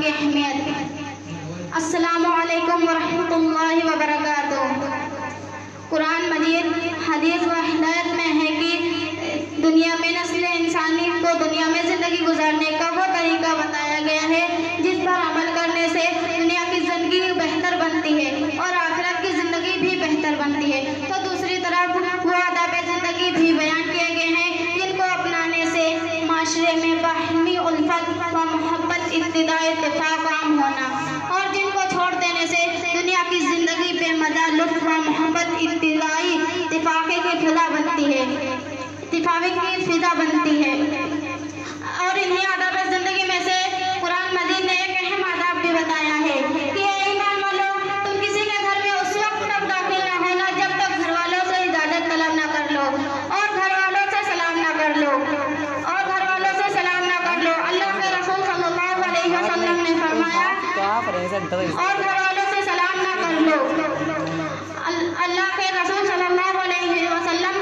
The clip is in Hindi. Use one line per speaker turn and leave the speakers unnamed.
की अहमियत। अस्सलामु अलैकुम वरहमतुल्लाहि वबरकातुहू। कुरान मजीद हदीस व हिदायत में है कि दुनिया में नस्ल इंसानी को दुनिया में ज़िंदगी गुजारने का वो तरीका बताया गया है जिस पर अमल करने से दुनिया की ज़िंदगी बेहतर बनती है और आखिरत की ज़िंदगी भी बेहतर बनती है। तो दूसरी तरफ वो आदाब ज़िंदगी भी बयान किए गए हैं जिनको अपनाने से माशरे में बाहमी उल्फत व मोहब्बत, इत्तिदा, इत्तेफाक आम होना, और जिनको छोड़ देने से दुनिया की ज़िंदगी पे मज़ा, लुत्फ़ व मोहब्बत, इत्तिदाई इत्तिफाक़े की फ़िज़ा बनती है, इत्तिफाक़े की फ़िज़ा बनती है। और इन्हीं आदाब ज़िंदगी में से कुरान मजीद ने एक अहम आदाब भी बताया है कि ईमान वालों, तुम किसी के घर में उस वक्त तक दाखिल ना होना जब तक घर वालों से इजाज़त तलब ना कर लो और घर वालों से सलाम ना कर लो अल्लाह के रसूल सल्लल्लाहु अलैहि वसल्लम ने फरमाया, और घर वालों से सलाम ना कर लो। अल्लाह के रसूल सल्लल्लाहु अलैहि वसल्लम